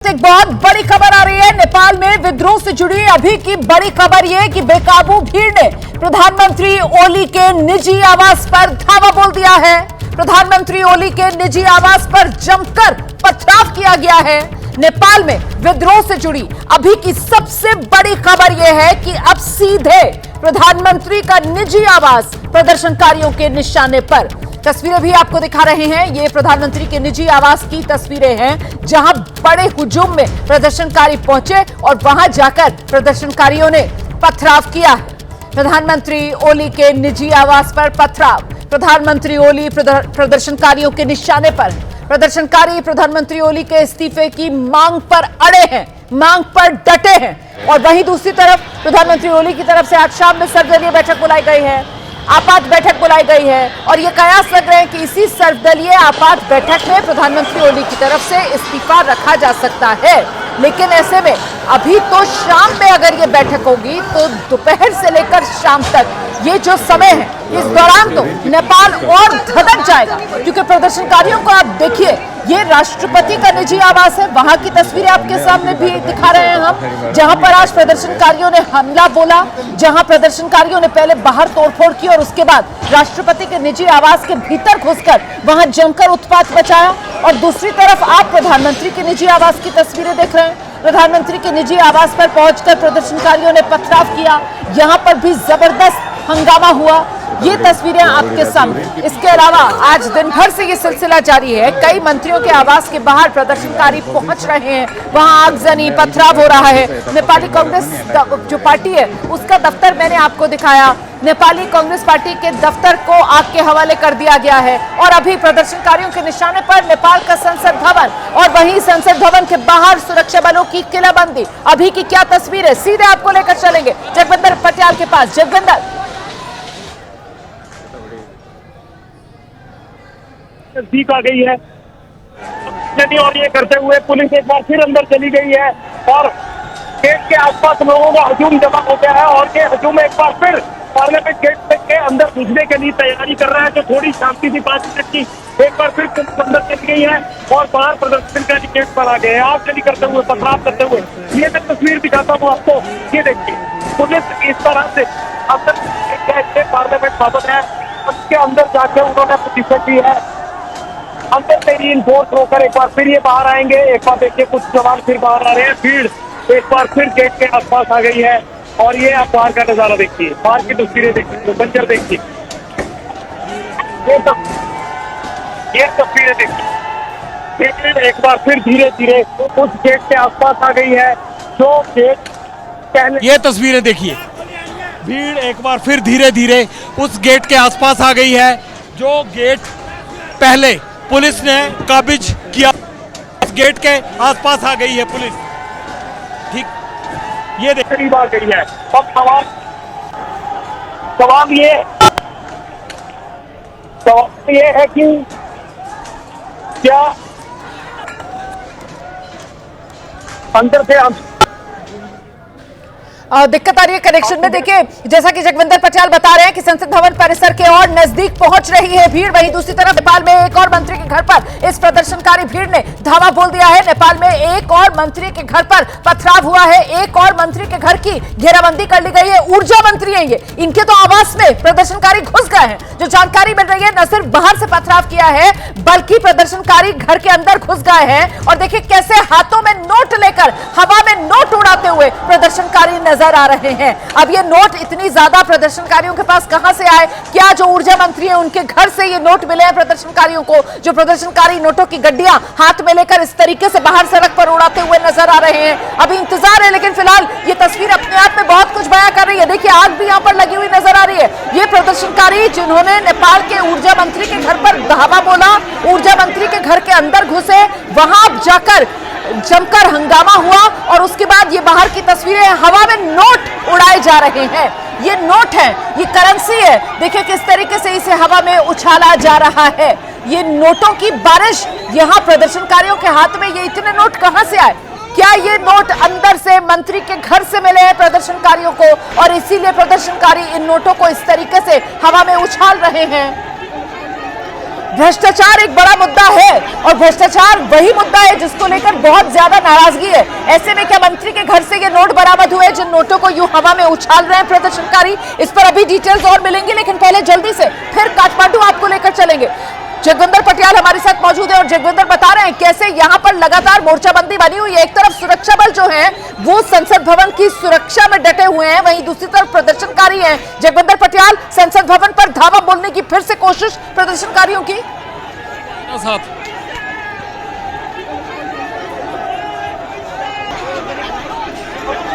एक बहुत बड़ी खबर आ रही है। नेपाल में विद्रोह से जुड़ी अभी की बड़ी खबर यह कि बेकाबू भीड़ ने प्रधानमंत्री ओली के निजी आवास पर धावा बोल दिया है। प्रधानमंत्री ओली के निजी आवास पर जमकर पथराव किया गया है। नेपाल में विद्रोह से जुड़ी अभी की सबसे बड़ी खबर यह है कि अब सीधे प्रधानमंत्री का निजी आवास प्रदर्शनकारियों के निशाने पर। तस्वीरें भी आपको दिखा रहे हैं। ये प्रधानमंत्री के निजी आवास की तस्वीरें हैं, जहां बड़े हुजूम में प्रदर्शनकारी पहुंचे और वहां जाकर प्रदर्शनकारियों ने पथराव किया है। प्रधानमंत्री ओली के निजी आवास पर पथराव। प्रधानमंत्री ओली प्रदर्शनकारियों के निशाने पर। प्रदर्शनकारी प्रधानमंत्री ओली के इस्तीफे की मांग पर अड़े हैं, मांग पर डटे हैं। और वहीं दूसरी तरफ प्रधानमंत्री ओली की तरफ से आज शाम में सर्वदलीय बैठक बुलाई गई है, आपात बैठक बुलाई गई है और ये कयास लग रहे हैं कि इसी सर्वदलीय आपात बैठक में प्रधानमंत्री ओली की तरफ से इस्तीफा रखा जा सकता है। लेकिन ऐसे में अभी तो शाम में अगर ये बैठक होगी तो दोपहर से लेकर शाम तक ये जो समय है, इस दौरान तो नेपाल और धधक जाएगा। क्योंकि प्रदर्शनकारियों को आप देखिए, ये राष्ट्रपति का निजी आवास है। वहां की तस्वीरें आपके सामने भी दिखा रहे हैं हम, जहां पर आज प्रदर्शनकारियों ने हमला बोला, जहां प्रदर्शनकारियों ने पहले बाहर तोड़फोड़ की और उसके बाद राष्ट्रपति के निजी आवास के भीतर घुसकर वहां जमकर उत्पात मचाया। और दूसरी तरफ आप प्रधानमंत्री के निजी आवास की तस्वीरें देख रहे हैं। प्रधानमंत्री के निजी आवास पर पहुंचकर प्रदर्शनकारियों ने पथराव किया। यहां पर भी जबरदस्त हंगामा हुआ। ये तस्वीरें आपके सामने। इसके अलावा आज दिन भर से ये सिलसिला जारी है। कई मंत्रियों के आवास के बाहर प्रदर्शनकारी पहुंच रहे हैं, वहां आगजनी पथराव हो रहा है। नेपाली कांग्रेस जो पार्टी है उसका दफ्तर मैंने आपको दिखाया। नेपाली कांग्रेस पार्टी के दफ्तर को आग के हवाले कर दिया गया है। और अभी प्रदर्शनकारियों के निशाने पर नेपाल का संसद भवन और वहीं संसद भवन के बाहर सुरक्षा बलों की किलाबंदी। अभी की क्या तस्वीर है, सीधे आपको लेकर चलेंगे जगविंदर पटियाल के पास। जगविंदर, नजदीक आ गई है और ये करते हुए पुलिस एक बार फिर अंदर चली गई है और गेट के आसपास लोगों का हजूम जमा हो गया है और ये हजूम एक बार फिर पार्लियामेंट गेट के अंदर घुसने के लिए तैयारी कर रहा है। तो थोड़ी शांति थी 5 मिनट की, एक बार फिर पुलिस अंदर चली गई है और बाहर प्रदर्शनकारी गेट पर आ गए हैं, आगजनी करते हुए, पथराव करते हुए। ये मैं तस्वीर दिखाता हूँ आपको, ये देखिए पुलिस इस तरह से अंदर पार्लियामेंट भवन है उसके अंदर जाके उन्होंने पोजीशन दी है। अंदर से रीइंफोर्स होकर एक बार फिर ये बाहर आएंगे। एक बार देखिए कुछ जवान फिर बाहर आ रहे हैं। भीड़ एक बार फिर गेट के आसपास आ गई है और ये आप बाहर का नजारा देखिए, बाहर की तस्वीरें देखिए, मंजर देखिए, ये तस्वीरें देखिए। एक बार फिर धीरे धीरे उस गेट के आसपास आ गई है जो गेट पहले। ये तस्वीरें देखिए, भीड़ एक बार फिर धीरे धीरे उस गेट के आसपास आ गई है जो गेट पहले पुलिस ने काबिज किया। इस गेट के आसपास आ गई है पुलिस, ठीक ये करीब आ गई है। अब सवाल ये है कि क्या अंदर से दिक्कत आ रही है कनेक्शन में। देखिए, जैसा कि जगविंदर पटियाल बता रहे हैं कि संसद भवन परिसर के और नजदीक पहुंच रही है भीड़। वहीं दूसरी तरफ नेपाल में एक और मंत्री के घर पर इस प्रदर्शनकारी भीड़ ने धावा बोल दिया है। नेपाल में एक और मंत्री के घर पर पथराव हुआ है। एक और मंत्री के घर की घेराबंदी कर ली गई है। ऊर्जा मंत्री है ये, इनके तो आवास में प्रदर्शनकारी घुस गए हैं। जो जानकारी मिल रही है, न सिर्फ बाहर से पथराव किया है बल्कि प्रदर्शनकारी घर के अंदर घुस गए हैं। और देखिए कैसे हाथों में नोट लेकर हवा में नोट उड़ाते हुए प्रदर्शनकारी नजर आ रहे हैं। अब ये नोट इतनी ज्यादा प्रदर्शनकारियों के पास कहां से आए? क्या जो ऊर्जा मंत्री हैं उनके घर से ये नोट मिले हैं प्रदर्शनकारियों को? जो प्रदर्शनकारी नोटों की गड्डियां हाथ में लेकर इस तरीके से बाहर सड़क पर उड़ाते हुए नजर आ रहे हैं। अभी इंतजार है, लेकिन फिलहाल ये तस्वीर अपने आप में बहुत कुछ बयां कर रही है। देखिए आग भी यहां पर लगी हुई नजर आ रही है। ये प्रदर्शनकारी जिन्होंने नेपाल के ऊर्जा मंत्री के घर पर धावा बोला, ऊर्जा मंत्री के घर के अंदर घुसे, वहां जाकर जमकर हंगामा हुआ और उसके बाद ये बाहर की तस्वीरें, हवा में नोट उड़ाए जा रहे हैं। ये नोट है, ये करेंसी है। देखिए किस तरीके से इसे हवा में उछाला जा रहा है। ये नोटों की बारिश यहां प्रदर्शनकारियों के हाथ में। ये इतने नोट कहां से आए? क्या ये नोट अंदर से मंत्री के घर से मिले हैं प्रदर्शनकारियों को और इसीलिए प्रदर्शनकारी इन नोटों को इस तरीके से हवा में उछाल रहे हैं? भ्रष्टाचार एक बड़ा मुद्दा है और भ्रष्टाचार वही मुद्दा है जिसको लेकर बहुत ज्यादा नाराजगी है। ऐसे में क्या मंत्री के घर से ये नोट बरामद हुए जिन नोटों को यूं हवा में उछाल रहे हैं प्रदर्शनकारी? इस पर अभी डिटेल्स और मिलेंगी, लेकिन पहले जल्दी से फिर काठमांडू आपको लेकर चलेंगे। जगविंदर पटियाल हमारे साथ मौजूद है और जगविंदर बता रहे हैं कैसे यहां पर लगातार मोर्चाबंदी बनी हुई है। एक तरफ सुरक्षा बल जो है वो संसद भवन की सुरक्षा में डटे हुए हैं, वहीं दूसरी तरफ प्रदर्शनकारी हैं। जगविंदर पटियाल, संसद भवन पर धावा बोलने की फिर से कोशिश प्रदर्शनकारियों की।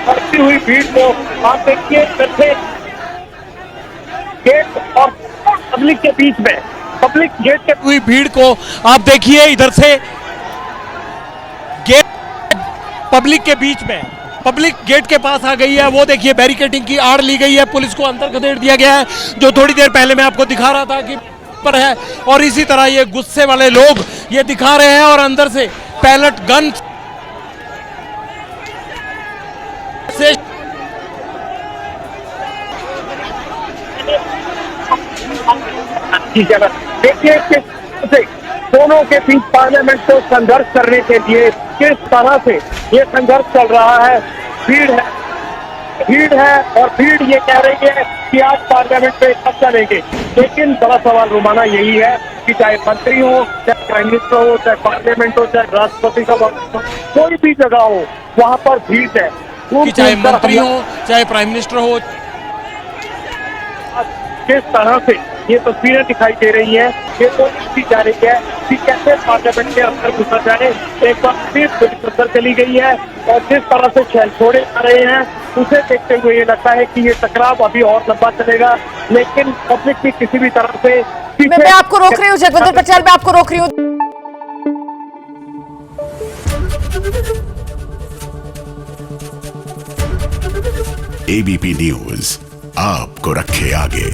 बढ़ती हुई भीड़ को आप देखिए, गेट और पब्लिक के बीच में, पब्लिक गेट के हुई भीड़ को आप देखिए, इधर से गेट पब्लिक के बीच में, पब्लिक गेट के पास आ गई है। वो देखिए बैरिकेडिंग की आड़ ली गई है, पुलिस को अंदर खदेड़ दिया गया है, जो थोड़ी देर पहले मैं आपको दिखा रहा था कि पर है। और इसी तरह ये गुस्से वाले लोग ये दिखा रहे हैं और अंदर से पैलेट गन से देखिए किस दोनों के बीच पार्लियामेंट को संघर्ष करने के लिए किस तरह से ये संघर्ष चल रहा है। भीड़ है और भीड़ ये कह रही है कि आज पार्लियामेंट पे कब चलेंगे, लेकिन बड़ा सवाल रोमाना यही है कि चाहे मंत्री हो, चाहे प्राइम मिनिस्टर हो, चाहे पार्लियामेंट हो, चाहे राष्ट्रपति का कोई भी जगह हो, वहां पर भीड़ है। कि चाहे मंत्री हो, चाहे प्राइम मिनिस्टर हो। किस तरह से ये तस्वीरें दिखाई दे रही हैं, ये कोशिश की जा रही है कि कैसे पार्लियामेंट के अंदर घुसा जाए। एक बार फिर पुलिस अंदर चली गई है और जिस तरह से छल छोड़े जा रहे हैं, उसे देखते हुए ये लगता है कि ये टकराव अभी और लंबा चलेगा, लेकिन पब्लिक भी किसी भी तरह से मैं आपको रोक रही हूँ जगविंदर पटियाल, मैं आपको रोक रही हूँ। एबीपी न्यूज आपको रखे आगे।